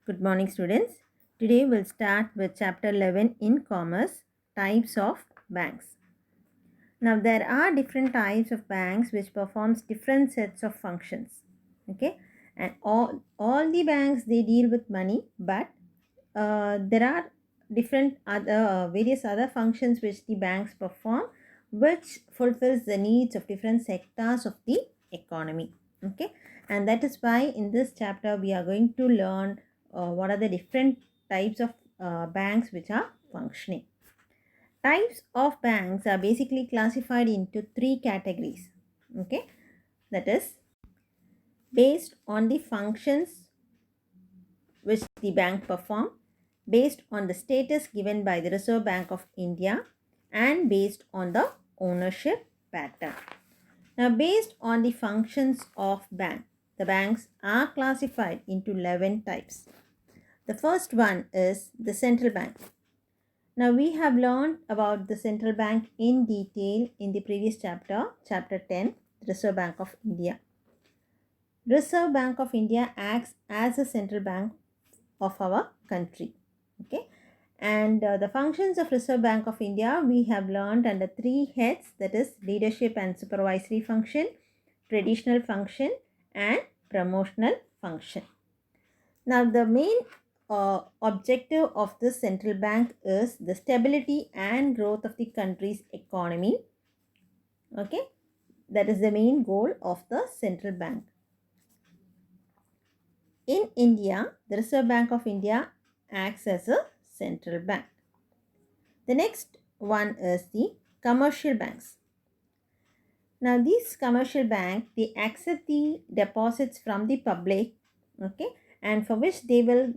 Good morning, students. Today we'll start with chapter 11 in commerce, types of banks. Now there are different types of banks which performs different sets of functions. Okay, and all the banks they deal with money, but there are different other various other functions which the banks perform, which fulfills the needs of different sectors of the economy. Okay, and that is why in this chapter we are going to learn what are the different types of banks which are functioning. Types of banks are basically classified into three categories. Okay, that is based on the functions which the bank perform, based on the status given by the Reserve Bank of India, and based on the ownership pattern. Now, based on the functions of bank, the banks are classified into 11 types. The first one is the central bank. Now, we have learned about the central bank in detail in the previous chapter, chapter 10, the Reserve Bank of India. Reserve Bank of India acts as a central bank of our country. Okay, and the functions of Reserve Bank of India we have learned under three heads, that is leadership and supervisory function, traditional function, and promotional function. Now the main objective of the central bank is the stability and growth of the country's economy. Okay, that is the main goal of the central bank. In India, the Reserve Bank of India acts as a central bank. The next one is the commercial banks. Now, these commercial banks, they accept the deposits from the public, okay, and for which they will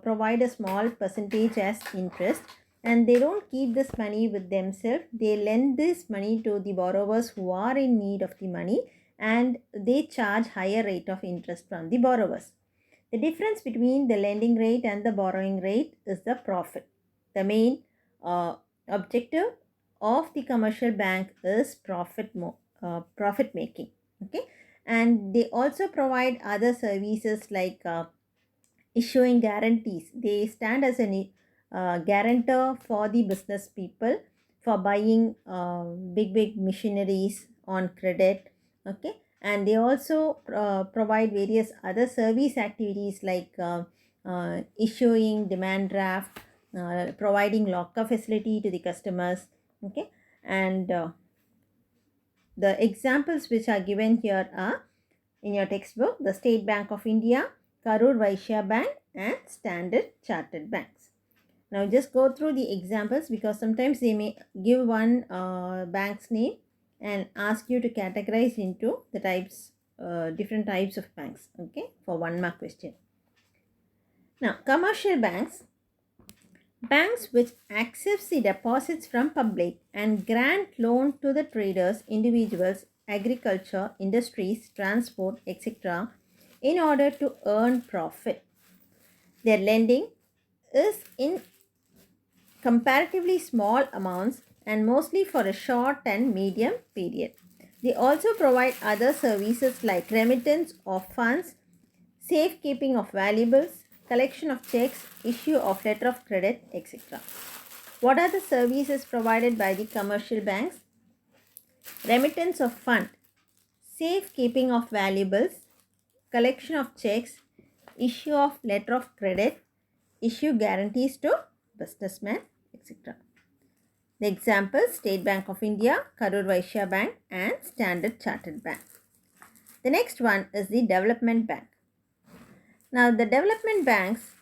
provide a small percentage as interest, and they don't keep this money with themselves. They lend this money to the borrowers who are in need of the money, and they charge higher rate of interest from the borrowers. The difference between the lending rate and the borrowing rate is the profit. The main objective of the commercial bank is profit making. Okay, and they also provide other services like issuing guarantees. They stand as a guarantor for the business people for buying big machineries on credit. Okay, and they also provide various other service activities like issuing demand draft, providing locker facility to the customers. Okay, and the examples which are given here are in your textbook, the State Bank of India, Karur Vaishya Bank, and Standard Chartered Banks. Now just go through the examples because sometimes they may give one bank's name and ask you to categorize into the types, different types of banks, okay, for 1 mark question. Now, commercial banks, banks which accepts the deposits from public and grant loan to the traders, individuals, agriculture, industries, transport, etc. in order to earn profit. Their lending is in comparatively small amounts and mostly for a short and medium period. They also provide other services like remittance of funds, safekeeping of valuables, collection of checks, issue of letter of credit, etc. What are the services provided by the commercial banks? Remittance of fund, safekeeping of valuables, collection of checks, issue of letter of credit, issue guarantees to businessmen, etc. The examples: State Bank of India, Karur Vaishya Bank, and Standard Chartered Bank. The next one is the Development Bank. Now, the development banks,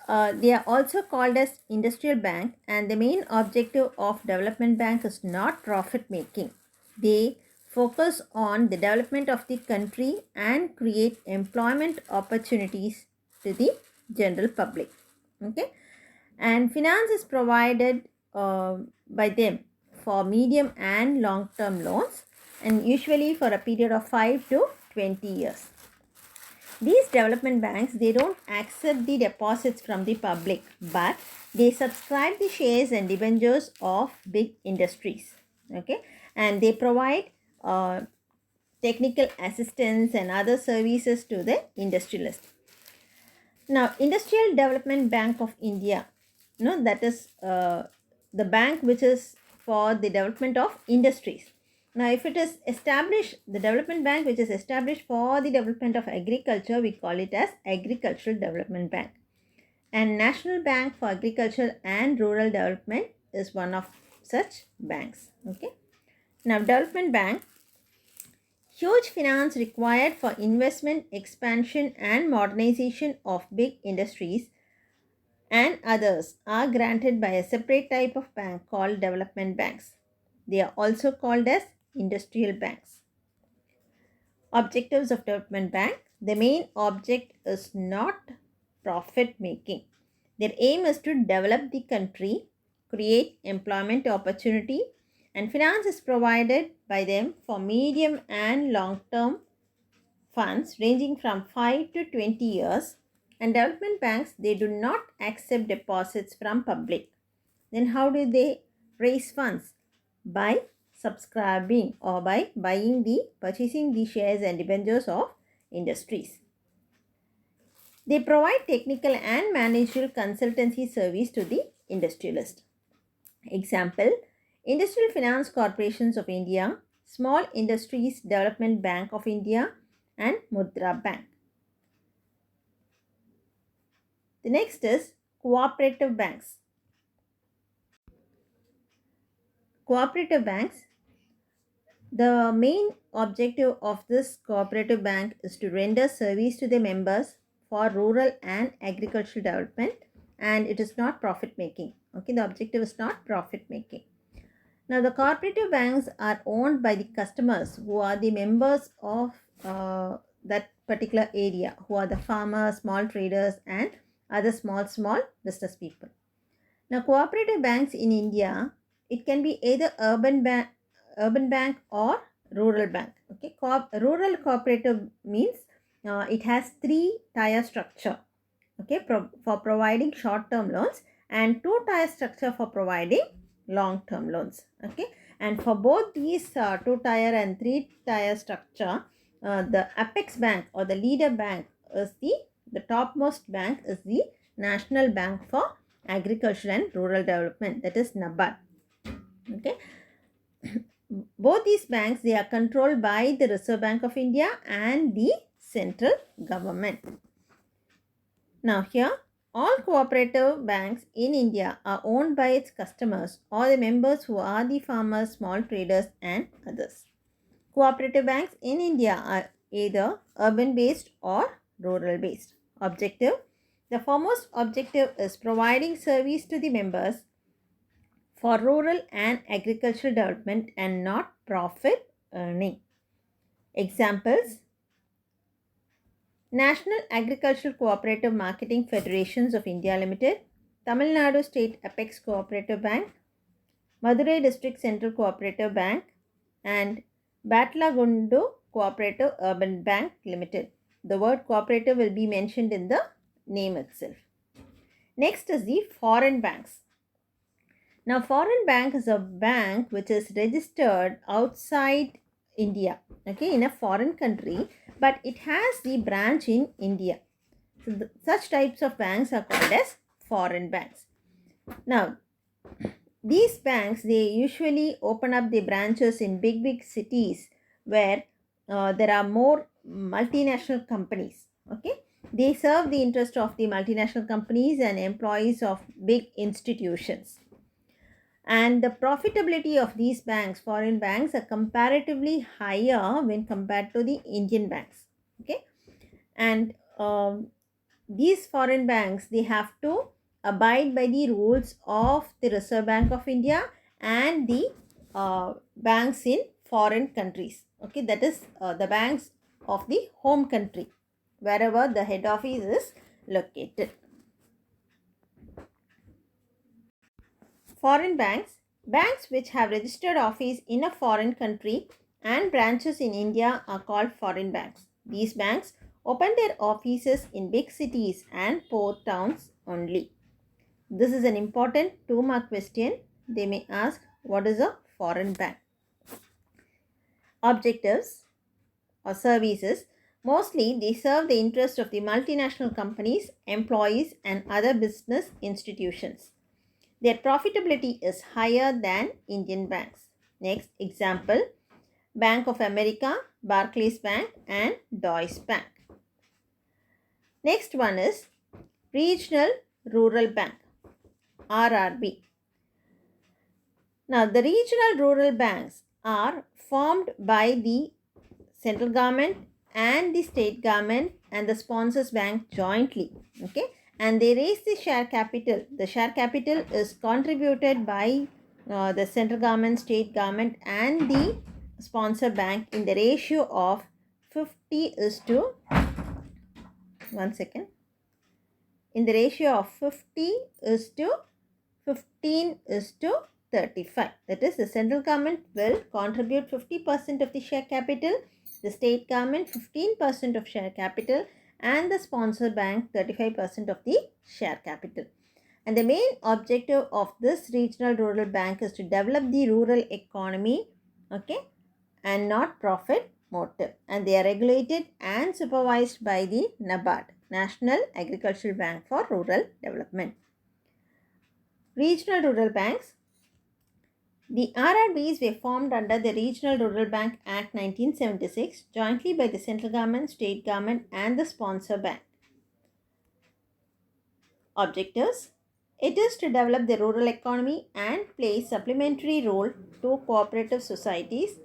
they are also called as industrial bank, and the main objective of development bank is not profit making. They focus on the development of the country and create employment opportunities to the general public. Okay, and finance is provided by them for medium and long term loans, and usually for a period of 5 to 20 years. These development banks, they don't accept the deposits from the public, but they subscribe the shares and debentures of big industries. Okay, and they provide technical assistance and other services to the industrialists. Now, Industrial Development Bank of India, that is the bank which is for the development of industries. Now, if it is established, the development bank which is established for the development of agriculture, we call it as Agricultural Development Bank. And National Bank for Agriculture and Rural Development is one of such banks. Okay. Now, Development Bank, huge finance required for investment, expansion, and modernization of big industries and others are granted by a separate type of bank called development banks. They are also called as industrial banks. Objectives of development bank: the main object is not profit making. Their aim is to develop the country, create employment opportunity, and finance is provided by them for medium and long term funds ranging from 5 to 20 years. And development banks, they do not accept deposits from public. Then how do they raise funds? By subscribing or by purchasing the shares and debentures of industries. They provide technical and managerial consultancy service to the industrialist. Example: Industrial Finance Corporations of India, Small Industries Development Bank of India, and Mudra Bank. The next is cooperative banks. Cooperative banks, the main objective of this cooperative bank is to render service to the members for rural and agricultural development, and it is not profit making. Okay, the objective is not profit making. Now, the cooperative banks are owned by the customers who are the members of that particular area, who are the farmers, small traders, and other small business people. Now, cooperative banks in India, it can be either urban bank or rural bank. Okay, rural cooperative means it has 3-tier structure. Okay, for providing short-term loans, and 2-tier structure for providing long-term loans. Okay, and for both these 2-tier and 3-tier structure, the apex bank or the leader bank is the topmost bank is the National Bank for Agriculture and Rural Development, that is NABARD. Okay, both these banks, they are controlled by the Reserve Bank of India and the central government. Now here, all cooperative banks in India are owned by its customers or the members who are the farmers, small traders, and others. Cooperative banks in India are either urban based or rural based. Objective: the foremost objective is providing service to the members for rural and agricultural development and not profit earning. Examples: National Agricultural Cooperative Marketing Federations of India Limited, Tamil Nadu State Apex Cooperative Bank, Madurai District Central Cooperative Bank, and Batlagundu Cooperative Urban Bank Limited. The word cooperative will be mentioned in the name itself. Next is the foreign banks. Now, foreign bank is a bank which is registered outside India, okay, in a foreign country, but it has the branch in India. So, such types of banks are called as foreign banks. Now, these banks, they usually open up the branches in big cities where there are more multinational companies. Okay, they serve the interest of the multinational companies and employees of big institutions. And the profitability of these banks, foreign banks, are comparatively higher when compared to the Indian banks. Okay, and these foreign banks, they have to abide by the rules of the Reserve Bank of India and the banks in foreign countries. Okay, that is the banks of the home country, wherever the head office is located. Foreign banks, banks which have registered office in a foreign country and branches in India are called foreign banks. These banks open their offices in big cities and port towns only. This is an important 2-mark question. They may ask, what is a foreign bank? Objectives or services: Mostly, they serve the interest of the multinational companies, employees, and other business institutions. Their profitability is higher than Indian banks. Next example, Bank of America, Barclays Bank, and Deutsche Bank. Next one is Regional Rural Bank, RRB. Now, the regional rural banks are formed by the central government and the state government and the sponsors bank jointly. Okay, and they raise the share capital. The share capital is contributed by the central government, state government, and the sponsor bank in the ratio of 50 is to 1 second, in the ratio of 50 is to 15 is to 35. That is, the central government will contribute 50% of the share capital, the state government 15% of share capital, and the sponsor bank 35% of the share capital. And the main objective of this regional rural bank is to develop the rural economy, okay, and not profit motive. And they are regulated and supervised by the NABARD, National Agricultural Bank for Rural Development. Regional rural banks. The RRBs were formed under the Regional Rural Bank Act 1976 jointly by the central government, state government, and the sponsor bank. Objectives: it is to develop the rural economy and play a supplementary role to cooperative societies.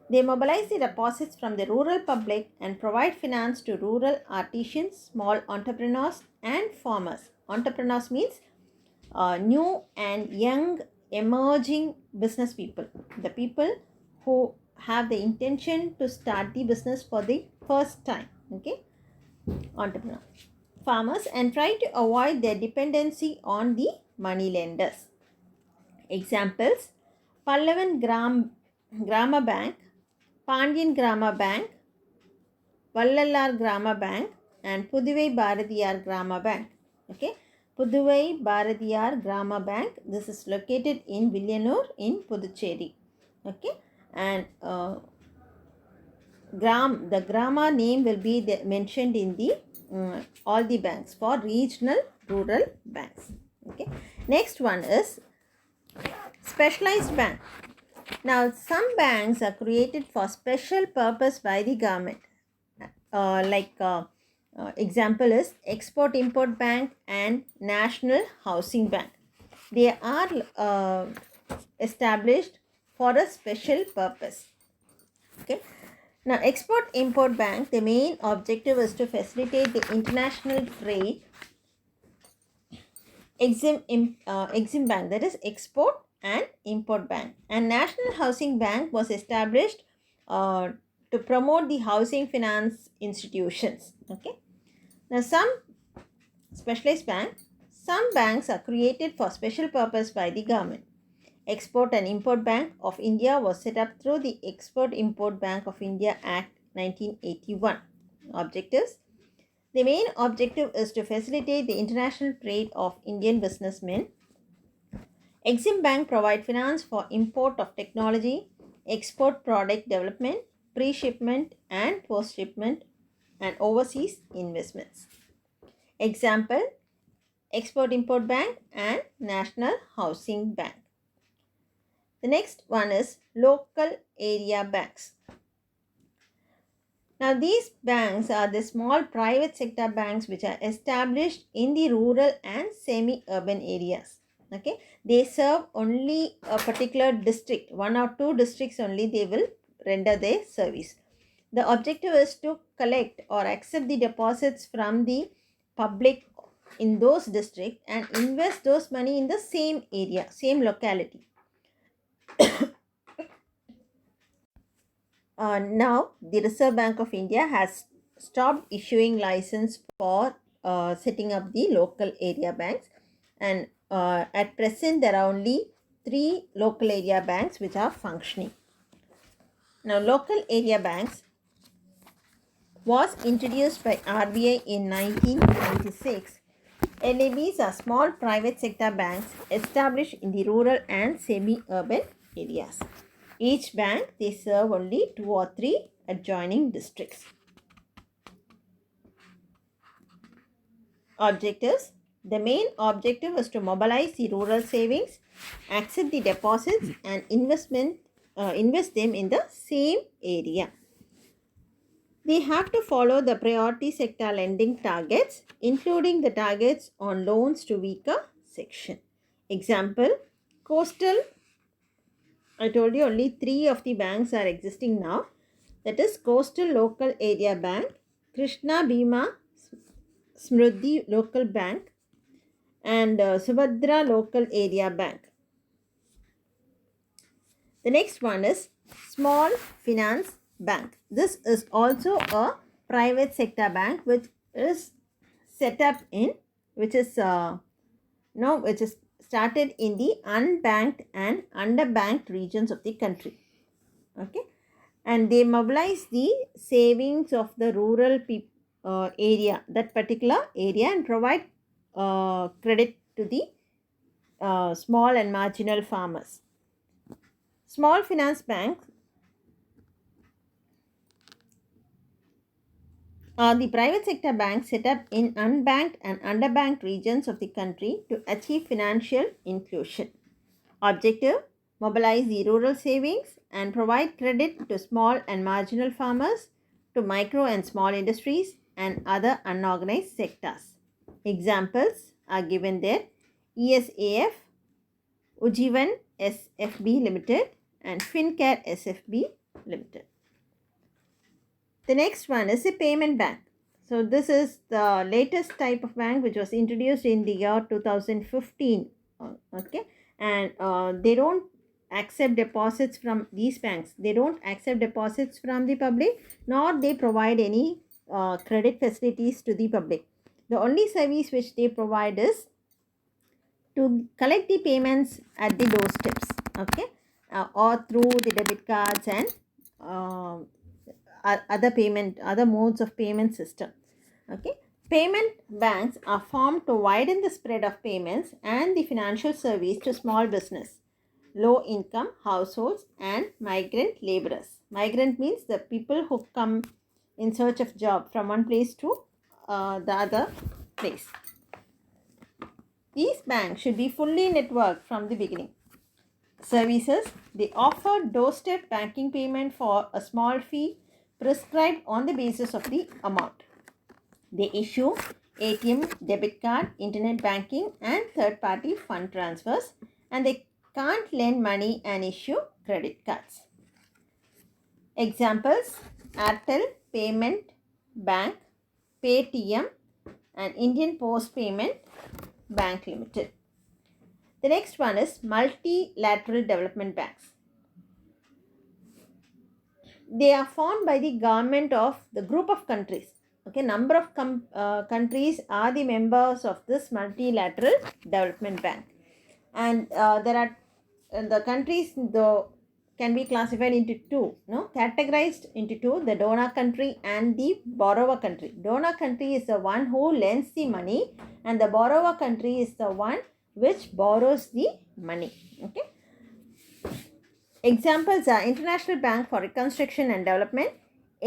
They mobilize the deposits from the rural public and provide finance to rural artisans, small entrepreneurs, and farmers. Entrepreneurs means new and young emerging business people, the people who have the intention to start the business for the first time. Okay, entrepreneur. Farmers, and try to avoid their dependency on the money lenders. Examples: Pallavan Grama Bank, Pandyan Grama Bank, Vallallar Grama Bank, and Puduvai Bharatiyar Grama Bank. Okay, Puduvai Bharatiyar Grama Bank. This is located in Villanur in Puducherry. Okay, and the Grama name will be mentioned in the all the banks for regional rural banks. Okay, next one is specialized bank. Now, some banks are created for special purpose by the government. Example is Export Import Bank and National Housing Bank. They are established for a special purpose. Okay. Now, Export Import Bank, the main objective is to facilitate the international trade. Exim Bank, that is Export and Import Bank, and National Housing Bank was established to promote the housing finance institutions. Okay. Now, some specialized some banks are created for special purpose by the government. Export and Import Bank of India was set up through the Export Import Bank of India Act 1981. Objectives: the main objective is to facilitate the international trade of Indian businessmen. Exim Bank provide finance for import of technology, export product development, pre-shipment and post-shipment, and overseas investments. Example: Export Import Bank and National Housing Bank. The next one is local area banks. Now, these banks are the small private sector banks which are established in the rural and semi-urban areas. Okay, they serve only a particular district, one or two districts only they will render their service. The objective is to collect or accept the deposits from the public in those districts and invest those money in the same area, same locality. Now, the Reserve Bank of India has stopped issuing license for setting up the local area banks, and at present there are only 3 local area banks which are functioning. Now, local area banks was introduced by RBI in 1996. LABs are small private sector banks established in the rural and semi-urban areas. Each bank, they serve only 2 or 3 adjoining districts. Objectives. The main objective is to mobilize the rural savings, accept the deposits and invest them in the same area. They have to follow the priority sector lending targets, including the targets on loans to weaker section. Example, coastal, I told you only 3 of the banks are existing now. That is Coastal Local Area Bank, Krishna Bhima Smruddhi Local Bank, and Subhadra Local Area Bank. The next one is Small Finance Bank. This is also a private sector bank which is set up in, which is started in the unbanked and underbanked regions of the country. Okay, and they mobilize the savings of the rural area, that particular area, and provide credit to the small and marginal farmers. Small finance banks are the private sector banks set up in unbanked and underbanked regions of the country to achieve financial inclusion. Objective: mobilize the rural savings and provide credit to small and marginal farmers, to micro and small industries and other unorganized sectors. Examples are given there: ESAF, Ujjivan SFB Limited and Fincare SFB Limited. The next one is a payment bank. So this is the latest type of bank which was introduced in the year 2015. Okay, and they don't accept deposits from these banks. They don't accept deposits from the public, nor they provide any credit facilities to the public. The only service which they provide is to collect the payments at the doorsteps, okay, or through the debit cards and other modes of payment system. Okay, payment banks are formed to widen the spread of payments and the financial service to small business, low income households and migrant laborers. Migrant means the people who come in search of job from one place to the other place. These banks should be fully networked from the beginning. Services: they offer doorstep banking payment for a small fee prescribed on the basis of the amount. They issue ATM, debit card, internet banking and third-party fund transfers, and they can't lend money and issue credit cards. Examples: Airtel Payment Bank, Paytm and Indian Post Payment Bank Limited. The next one is multilateral development banks. They are formed by the government of the group of countries. Okay, number of countries are the members of this multilateral development bank, and there are the countries can be classified into two, categorized into two: the donor country and the borrower country. Donor country is the one who lends the money, and the borrower country is the one which borrows the money. Okay. Examples are International Bank for Reconstruction and Development,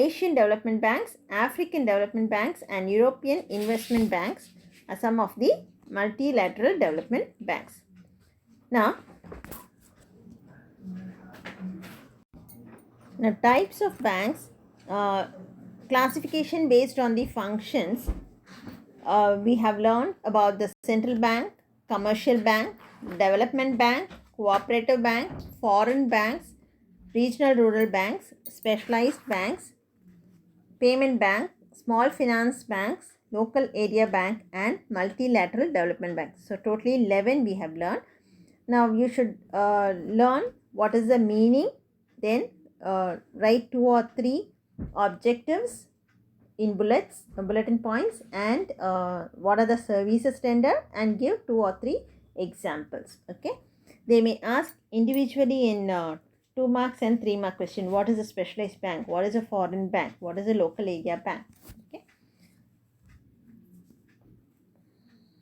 Asian Development Banks, African Development Banks and European Investment Banks are some of the multilateral development banks. Now types of banks, classification based on the functions. We have learned about the central bank, commercial bank, development bank, cooperative bank, foreign banks, regional rural banks, specialized banks, payment bank, small finance banks, local area bank and multilateral development banks. So totally 11 we have learned. Now you should learn what is the meaning, then write 2 or 3 objectives in bulletin points, and what are the services rendered, and give 2 or 3 examples. Okay, they may ask individually in 2 marks and 3 mark question: what is a specialized bank, what is a foreign bank, what is a local area bank.